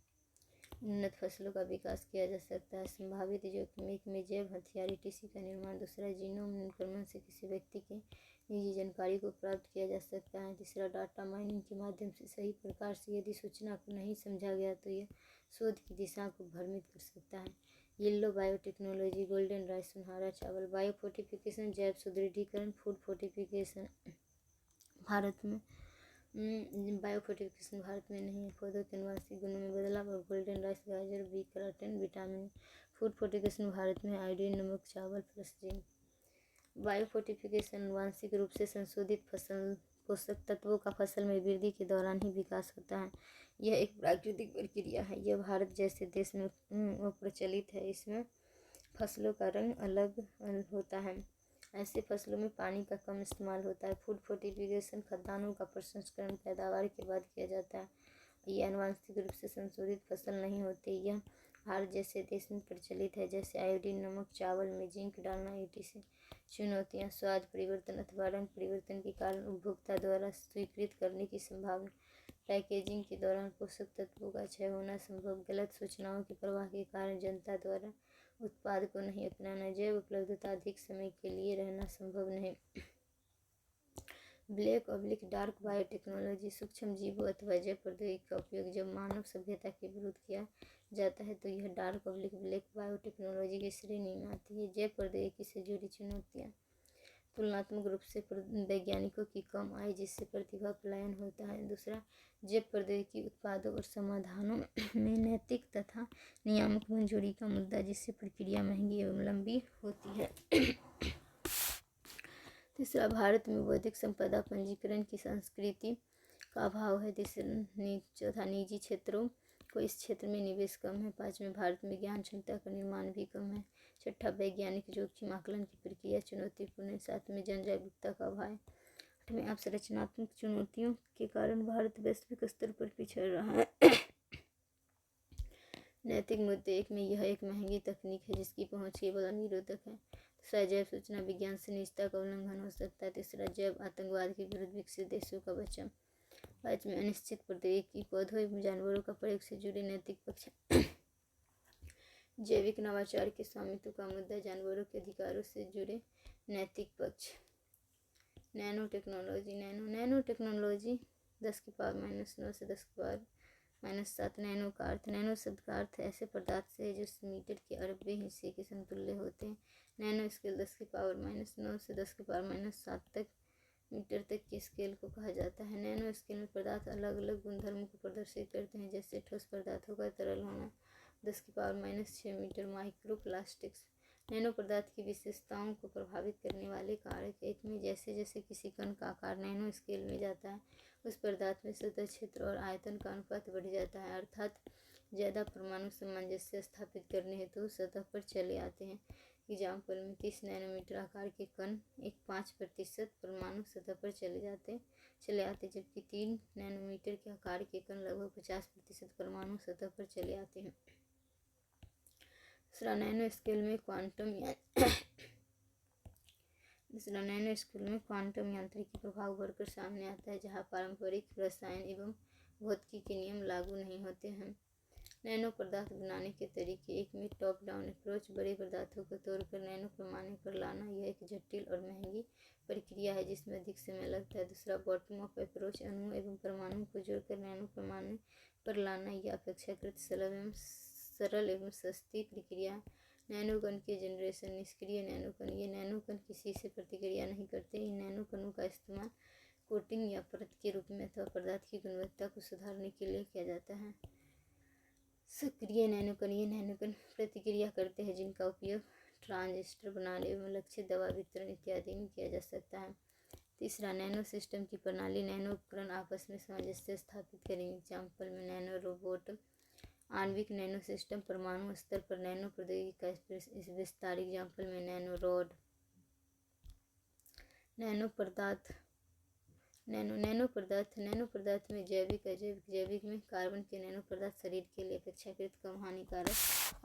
उन्नत फसलों का विकास किया जा सकता है। संभावित जोखिम, एक में जैव हथियार ETC का निर्माण। दूसरा, जीनोम अनुक्रमण से किसी व्यक्ति की निजी जानकारी को प्राप्त किया जा सकता है। तीसरा, डाटा माइनिंग के माध्यम से सही प्रकार से यदि सूचना को नहीं समझा गया तो यह शोध की दिशा को भ्रमित कर सकता है। येलो बायोटेक्नोलॉजी, गोल्डन राइस, सुनहरा चावल। बायोफोर्टिफिकेशन, जैव सुदृढ़ीकरण, फूड फोर्टिफिकेशन भारत में बायोफोर्टिफिकेशन भारत में नहीं है। पौधों के अनुवांशिक गुणों में बदलाव और गोल्डन राइस, गाजर, B carotene, vitamin. Food fortification Bharat में आयोडीन, नमक, चावल प्लस जिंक। बायोफोर्टिफिकेशन अनुवांशिक रूप से संशोधित फसल पोषक तत्वों का फसल में वृद्धि के दौरान ही विकास होता है। यह एक प्राकृतिक प्रक्रिया है। यह भारत जैसे देश में प्रचलित है। इसमें फसलों का रंग अलग होता है। ऐसे फसलों में पानी का कम इस्तेमाल होता है। फूड फोर्टिफिकेशन खाद्यान्नों का प्रसंस्करण पैदावार के बाद किया जाता है। यह अनुवांशिक रूप से संशोधित फसल नहीं होती। यह भारत जैसे देश में प्रचलित है, जैसे आयोडीन, नमक, चावल में जिंक डालना ETC। चुनौतियाँ, स्वाद परिवर्तन अथवा रंग परिवर्तन के कारण उपभोक्ता द्वारा स्वीकृत करने की संभावना। पैकेजिंग के दौरान पोषक तत्वों का क्षय होना संभव। गलत सूचनाओं के प्रवाह के कारण जनता द्वारा उत्पाद को नहीं अपनाना। जैव उपलब्धता अधिक समय के लिए रहना संभव नहीं। ब्लैक/डार्क बायोटेक्नोलॉजी, सूक्ष्म जीवों अथवा जैव प्रौद्योगिकी का उपयोग जब मानव सभ्यता के विरुद्ध किया जाता है तो यह डार्क/ब्लैक बायोटेक्नोलॉजी की श्रेणी में आती है। जैव प्रौद्योगिकी से जुड़ी चुनौतियाँ, तुलनात्मक रूप से वैज्ञानिकों की कम आय जिससे प्रतिभा पलायन होता है। दूसरा, जैव प्रौद्योगिकी उत्पादों और समाधानों में नैतिक तथा नियामक मंजूरी का मुद्दा जिससे प्रक्रिया महंगी एवं लंबी होती है। तीसरा, भारत में बौद्धिक संपदा पंजीकरण की संस्कृति का अभाव है। चौथा, निजी क्षेत्रों को इस क्षेत्र में निवेश कम है। पाँचवें, भारत में ज्ञान क्षमता का निर्माण भी कम है। छठा, वैज्ञानिक जोखिम आकलन की प्रक्रिया चुनौतीपूर्ण है। सातवें, जन जागरूकता का अभाव। आठवें, अवसंरचनात्मक चुनौतियों के कारण भारत वैश्विक स्तर पर पिछड़ रहा है। नैतिक मुद्दे एक में यह एक महंगी तकनीक है जिसकी पहुंच केवल अनिरोधक है। दूसरा, जैव सूचना विज्ञान से निजता का उल्लंघन हो सकता है। तीसरा, जैव आतंकवाद के विरुद्ध विकसित देशों का बचाव। पाँचवें, अनिश्चित प्रौद्योगिकी पौधों एवं जानवरों का प्रयोग से जुड़े नैतिक पक्ष। जैविक नवाचार के स्वामित्व का मुद्दा, जानवरों के अधिकारों से जुड़े नैतिक पक्ष। Nano technology. नैनो टेक्नोलॉजी 10⁻⁻9 से 10⁻⁻7। नैनो का अर्थ, नैनो शब्द का अर्थ ऐसे पदार्थ से है जो मीटर के अरबवें हिस्से के समतुल्य होते हैं। नैनो स्केल 10⁻⁻9 से 10⁻⁻7 तक मीटर तक के स्केल को कहा जाता है। नैनो स्केल में पदार्थ अलग अलग गुणधर्मों को प्रदर्शित करते हैं जैसे ठोस पदार्थों का तरल होना। 10⁻⁻6 मीटर। Micro plastics. नैनो पदार्थ की विशेषताओं को प्रभावित करने वाले कारक। एक में, जैसे जैसे किसी कण का आकार नैनो स्केल में जाता है उस पदार्थ में सतह क्षेत्र और आयतन का अनुपात बढ़ जाता है, अर्थात ज़्यादा परमाणु सामंजस्य स्थापित करने हेतु सतह पर चले आते हैं। एग्जाम्पल में 30 नैनोमीटर आकार के कण एक 5% परमाणु सतह पर चले आते जबकि 3 नैनोमीटर के आकार के कण लगभग 50% परमाणु सतह पर चले आते हैं। दूसरा, नैनो स्केल में क्वांटम यांत्रिकी प्रभाव भरकर सामने आता है जहाँ पारंपरिक रसायन एवं भौतिकी के नियम लागू नहीं होते हैं। नैनो पदार्थ बनाने के तरीके। एक में, टॉप डाउन अप्रोच। बड़े पदार्थों को तोड़कर नैनो पैमाने पर लाना। यह एक जटिल और महंगी प्रक्रिया है जिसमें अधिक समय लगता है। दूसरा, बॉटम अप अप्रोच। अणुओं एवं परमाणुओं को जोड़कर नैनो पैमाने पर लाना। यह अपेक्षाकृत सरल एवं सस्ती प्रक्रिया है। नैनो कण के जनरेशन। निष्क्रिय नैनो कण। ये नैनो कण किसी से प्रतिक्रिया नहीं करते। इन नैनो कणों का इस्तेमाल कोटिंग या परत के रूप में अथवा पदार्थ की गुणवत्ता को सुधारने के लिए किया जाता है। सक्रिय नैनो कण। ये नैनो कण प्रतिक्रिया करते हैं जिनका उपयोग ट्रांजिस्टर बनाने एवं लक्षित दवा वितरण इत्यादि में किया जा सकता है। तीसरा, नैनो सिस्टम की प्रणाली। नैनो उपकरण आपस में सामंजस्य स्थापित करेंगे। एग्जाम्पल में नैनो रोबोट। आणविक नैनो सिस्टम। परमाणु स्तर पर नैनो प्रौद्योगिकी का विस्तार। एग्जाम्पल में नैनो रॉड। नैनो पदार्थ में जैविक, अजैविक। जैविक में कार्बन के नैनो पदार्थ शरीर के लिए अपेक्षाकृत कम हानिकारक।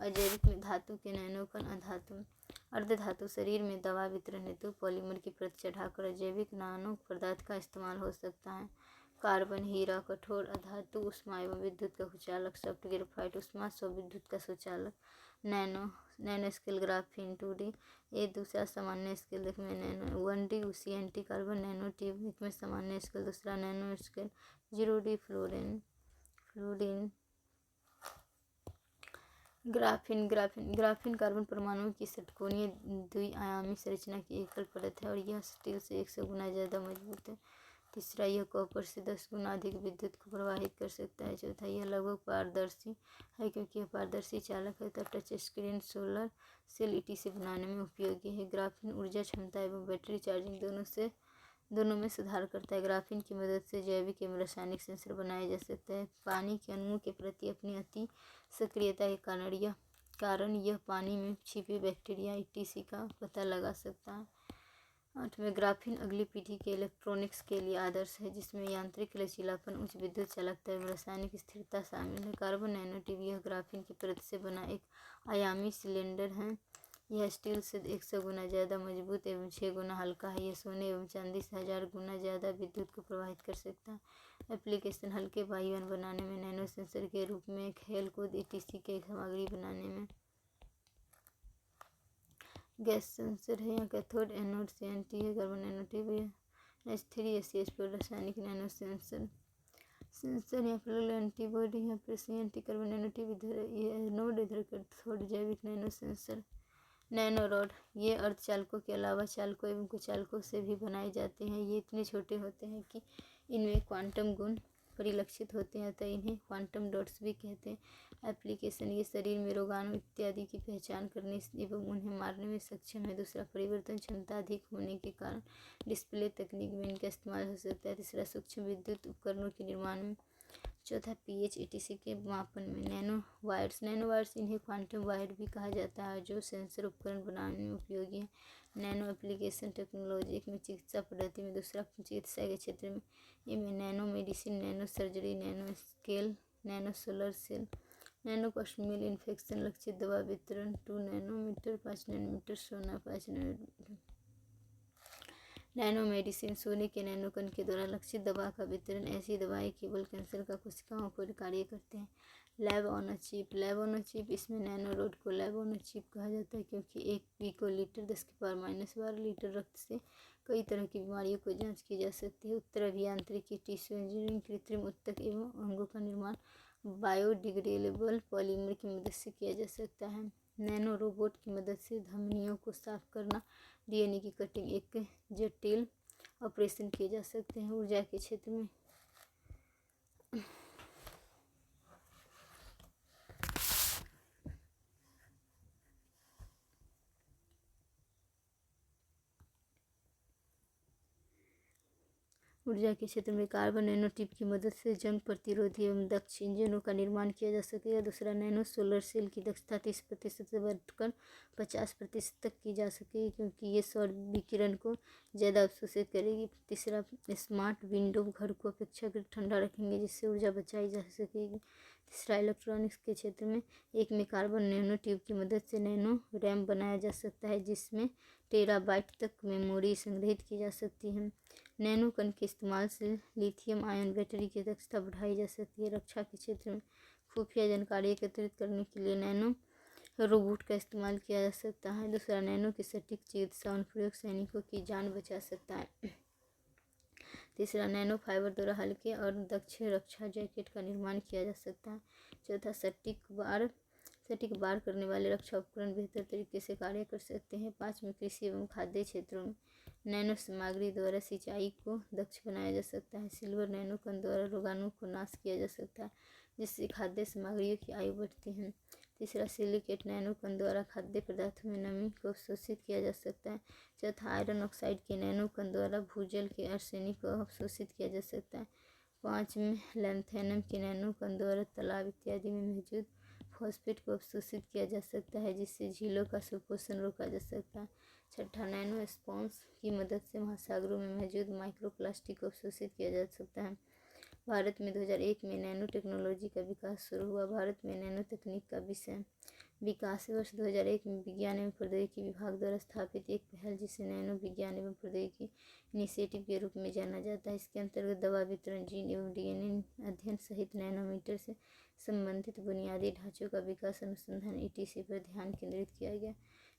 अजैविक में धातु के नैनो कण। अर्धधातु शरीर में दवा वितरण हेतु पॉलीमर की परत चढ़ाकर अजैविक नैनो पदार्थ का इस्तेमाल हो सकता है। कार्बन, हीरा, कठोर अधातु, ऊष्मा एवं विद्युत का कुचालक। सॉफ्ट ग्रेफाइट, ऊष्मा स्व विद्युत का सुचालक। Nano scale graphene 2D। ये दूसरा सामान्य स्केल में nano 1D CNT carbon nano tube एक में सामान्य स्केल। दूसरा, nano scale 0D fluorine. Graphene carbon परमाणुओं की षटकोणीय द्विआयामी संरचना की एकल परत है और यह स्टील से 100 गुना ज़्यादा मजबूत है। तीसरा, यह कॉपर से 10 गुना अधिक विद्युत को प्रवाहित कर सकता है। चौथा, यह लगभग पारदर्शी है क्योंकि यह पारदर्शी चालक है तथा touch screen, solar cell ETC बनाने में उपयोगी है। ग्राफीन ऊर्जा क्षमता एवं बैटरी चार्जिंग दोनों में सुधार करता है। ग्राफीन की मदद से जैविक एवं रासायनिक सेंसर बनाए जा सकते हैं। पानी के अणुओं के प्रति अपनी अति सक्रियता के कारण यह पानी में छिपे बैक्टीरिया ETC का पता लगा सकता है। 8वें, ग्राफीन अगली पीढ़ी के इलेक्ट्रॉनिक्स के लिए आदर्श है जिसमें यांत्रिक लचीलापन, उच्च विद्युत चालकता एवं रासायनिक स्थिरता शामिल है। Carbon nanotube. यह ग्राफीन की परत से बना एक आयामी सिलेंडर है। यह स्टील से 100 गुना ज़्यादा मजबूत एवं 6 गुना हल्का है। यह सोने एवं चांदी से 1000 गुना ज़्यादा विद्युत को प्रवाहित कर सकता है। एप्लीकेशन, हल्के वायुयान बनाने में, नैनो सेंसर के रूप में, खेलकूद ETC की सामग्री बनाने में। गैस सेंसर है या कैथोड एनोड CNT है। कार्बन नैनोट्यूब या H3SCH4 रासायनिक नैनो सेंसर या प्लग एंटीबॉडी या CNT। कार्बन नैनोट्यूब इधर एनोड इधर कैथोड। जैविक नैनो सेंसर। नैनो रॉड ये अर्धचालकों के अलावा चालकों एवं कुचालकों से भी बनाए जाते हैं। ये इतने छोटे होते हैं कि इनमें क्वांटम गुण परिलक्षित होते हैं, अतः इन्हें क्वांटम डॉट्स भी कहते हैं। एप्लीकेशन ये शरीर में रोगाणु इत्यादि की पहचान करने एवं उन्हें मारने में सक्षम है। दूसरा, परिवर्तन क्षमता अधिक होने के कारण डिस्प्ले तकनीक में इनका इस्तेमाल हो सकता है। तीसरा, सूक्ष्म विद्युत उपकरणों के निर्माण में। चौथा, pH etc के मापन में। नैनो वायर्स इन्हें क्वांटम वायर भी कहा जाता है, जो सेंसर उपकरण बनाने में उपयोगी है। नैनो एप्लीकेशन टेक्नोलॉजी एक में चिकित्सा पद्धति में, दूसरा चिकित्सा के क्षेत्र में। इनमें nano medicine, nano surgery, nano scale, nano solar cell, nano cosmetic, infection लक्षित दवा वितरण, 2 नैनोमीटर, 5 नैनोमीटर, सोना 5 नैनोमीटर। नैनो मेडिसिन सोने के नैनो कण के द्वारा लक्षित दवा का वितरण। ऐसी दवाएं केवल कैंसर का कोशिकाओं पर कार्य करते हैं। लैब ऑन अ चिप इसमें नैनो रोड को लैब ऑन अ चिप कहा जाता है, क्योंकि 1 पिकोलीटर 10⁻12 लीटर रक्त से कई तरह की बीमारियों को जांच की जा सकती है। उत्तर अभियांत्रिकी, टिश्यू इंजीनियरिंग, कृत्रिम ऊतक एवं अंगों का निर्माण बायोडिग्रेडेबल पॉलीमर की मदद से किया जा सकता है। नैनो रोबोट की मदद से धमनियों को साफ करना, डीएनए की कटिंग, एक जटिल ऑपरेशन किए जा सकते हैं। ऊर्जा के क्षेत्र में कार्बन नैनोट्यूब की मदद से जंग प्रतिरोधी एवं दक्ष इंजनों का निर्माण किया जा सकेगा। दूसरा, नैनो सोलर सेल की दक्षता 30% से बढ़कर 50% तक की जा सकेगी, क्योंकि ये सौर विकिरण को ज़्यादा अवशोषित करेगी। तीसरा, स्मार्ट विंडो घर को अपेक्षाकृत ठंडा रखेंगे, जिससे ऊर्जा बचाई जा सकेगी। तीसरा, इलेक्ट्रॉनिक्स के क्षेत्र में एक में कार्बन नैनो ट्यूब की मदद से नैनो रैम बनाया जा सकता है, जिसमें टेराबाइट तक मेमोरी संग्रहित की जा सकती है। नैनो कण के इस्तेमाल से लिथियम आयन बैटरी की दक्षता बढ़ाई जा सकती है। रक्षा के क्षेत्र में खुफिया जानकारी एकत्रित करने के लिए नैनो रोबोट का इस्तेमाल किया जा सकता है। दूसरा, नैनो की सटीक चिकित्सा अनुप्रयोग सैनिकों की जान बचा सकता है। तीसरा, नैनो फाइबर द्वारा हल्के और दक्ष रक्षा जैकेट का निर्माण किया जा सकता है। चौथा, सटीक बार करने वाले रक्षा उपकरण बेहतर तरीके से कार्य कर सकते हैं। 5 कृषि एवं खाद्य क्षेत्रों में नैनो सामग्री द्वारा सिंचाई को दक्ष बनाया जा सकता है। सिल्वर नैनो कण द्वारा रोगाणु को नाश किया जा सकता है, जिससे खाद्य सामग्रियों की आयु बढ़ती है। तीसरा, सिलिकेट नैनो कण द्वारा खाद्य पदार्थों में नमी को अवशोषित किया जा सकता है। चौथा, आयरन ऑक्साइड के नैनो कण द्वारा भूजल के आर्सेनिक को अवशोषित किया जा सकता है। 5 लैंथेनम के नैनो कण द्वारा तालाब इत्यादि में मौजूद फॉस्फेट को अवशोषित किया जा सकता है, जिससे झीलों का सुपोषण रोका जा सकता है। छठा, नैनो स्पॉन्ज की मदद से महासागरों में मौजूद माइक्रोप्लास्टिक को अवशोषित किया जा सकता है। भारत में 2001 में नैनो टेक्नोलॉजी का विकास शुरू हुआ। भारत में नैनो तकनीक का विषय विकास वर्ष 2001 में विज्ञान एवं प्रौद्योगिकी विभाग द्वारा स्थापित एक पहल, जिसे नैनो विज्ञान एवं प्रौद्योगिकी इनिशिएटिव के रूप में जाना जाता है। इसके अंतर्गत दवा वितरण, जीन एवं डीएनए अध्ययन सहित नैनोमीटर से संबंधित बुनियादी ढांचों का विकास, अनुसंधान etc पर ध्यान केंद्रित किया गया।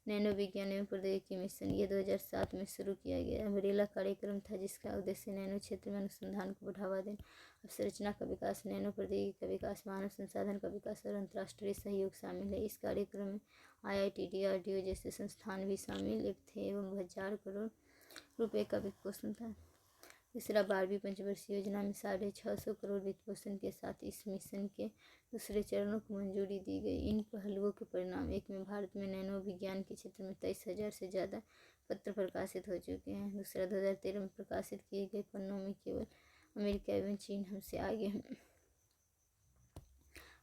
नैनो विज्ञान एवं प्रौद्योगिकी मिशन ये 2007 में शुरू किया गया अम्ब्रेला कार्यक्रम था, जिसका उद्देश्य नैनो क्षेत्र में अनुसंधान को बढ़ावा देना, अवसंरचना का विकास, नैनो प्रौद्योगिकी का विकास, मानव संसाधन का विकास और अंतर्राष्ट्रीय सहयोग शामिल है। इस कार्यक्रम में IIT, DRDO जैसे संस्थान भी शामिल थे एवं 1000 करोड़ रुपए का वित्तपोषण था। तीसरा, 12वीं पंचवर्षीय योजना में 650 करोड़ वित्तपोषण के साथ इस मिशन के दूसरे चरणों को मंजूरी दी गई। इन पहलुओं के परिणाम एक में भारत में नैनो विज्ञान के क्षेत्र में 23,000 से ज़्यादा पत्र प्रकाशित हो चुके हैं। दूसरा, 2013 में प्रकाशित किए गए पन्नों में केवल अमेरिका एवं चीन हमसे आगे हैं।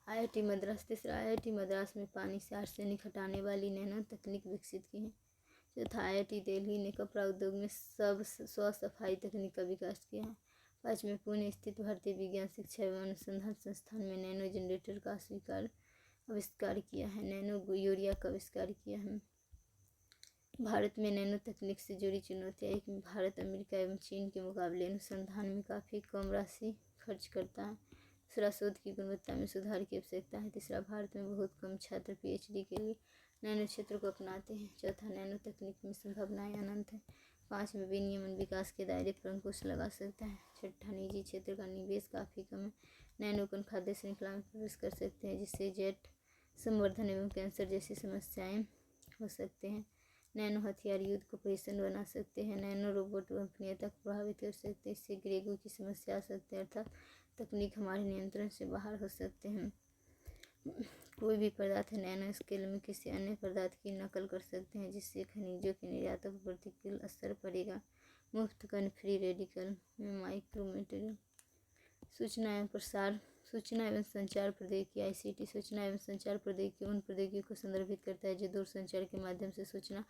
IIT मद्रास। तीसरा, IIT मद्रास में पानी से आर्सेनिक हटाने वाली नैनो तकनीक विकसित की है। चौथा, IIT दिल्ली ने कपड़ा उद्योग में स्व सफाई तकनीक का विकास किया है। 5वें, पुणे स्थित भारतीय विज्ञान शिक्षा एवं अनुसंधान संस्थान में नैनो जनरेटर का आविष्कार किया है। नैनो यूरिया का आविष्कार किया है। भारत में नैनो तकनीक से जुड़ी चुनौतियाँ एक में भारत अमेरिका एवं चीन के मुकाबले अनुसंधान में काफ़ी कम राशि खर्च करता है। दूसरा, शोध की गुणवत्ता में सुधार की आवश्यकता है। तीसरा, भारत में बहुत कम छात्र PhD के लिए नैनो क्षेत्र को अपनाते हैं। चौथा, नैनो तकनीक में संभावनाएं अनंत हैं। 5वें, विनियमन विकास के दायरे पर अंकुश लगा सकता है। छठा, निजी क्षेत्र का निवेश काफ़ी कम है। नैनो कण खाद्य श्रृंखला में प्रवेश कर सकते हैं, जिससे जेट संवर्धन एवं कैंसर जैसी समस्याएं हो सकते हैं। नैनो हथियार युद्ध को परिसर बना सकते हैं। नैनो रोबोट गोपनीयता को प्रभावित कर सकते हैं। इससे ग्रेगो की समस्या आ सकती है, अर्थात तकनीक हमारे नियंत्रण से बाहर हो सकते हैं। कोई भी पदार्थ नैनो स्केल में किसी अन्य पदार्थ की नकल कर सकते हैं, जिससे खनिजों के निर्यातों पर प्रतिकूल असर पड़ेगा। मुफ्त कण फ्री रेडिकल में माइक्रो मटेरियल। सूचना एवं संचार प्रौद्योगिकी ICT सूचना एवं संचार प्रौद्योगिकी उन प्रौद्योगिकी को संदर्भित करता है जो दूरसंचार के माध्यम से सूचना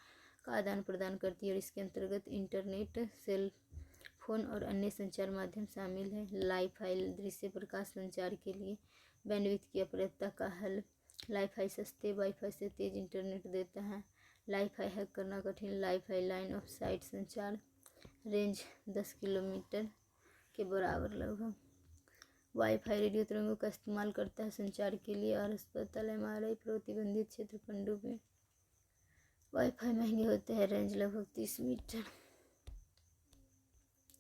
का आदान प्रदान करती है, और इसके अंतर्गत इंटरनेट, सेल फोन और अन्य संचार माध्यम शामिल है। लाइफाई दृश्य प्रकाश संचार के लिए बैंडविड्थ की अपर्याप्तता का हल। लाइफाई सस्ते वाईफाई से तेज इंटरनेट देता है। लाइफाई हैक करना कठिन। लाइफाई लाइन ऑफ साइट संचार रेंज 10 किलोमीटर के बराबर लगभग। वाईफाई रेडियो तरंगों का इस्तेमाल करता है संचार के लिए, और अस्पताल, MRI, प्रतिबंधित क्षेत्र पनडुब्बी। वाईफाई महंगे होते हैं। रेंज लगभग 30 मीटर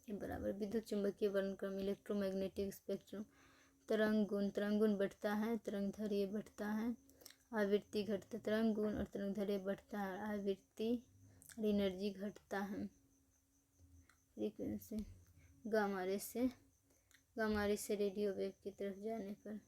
के बराबर। विद्युत चुंबकीय वर्णक्रम इलेक्ट्रोमैग्नेटिक स्पेक्ट्रम। तरंग गुण बढ़ता है, तरंग दैर्ध्य बढ़ता है, आवृत्ति घटता। तरंग गुण और तरंग दैर्ध्य बढ़ता है, आवृत्ति और एनर्जी घटता है। फ्रीक्वेंसी गामा रे से रेडियो वेव की तरफ जाने पर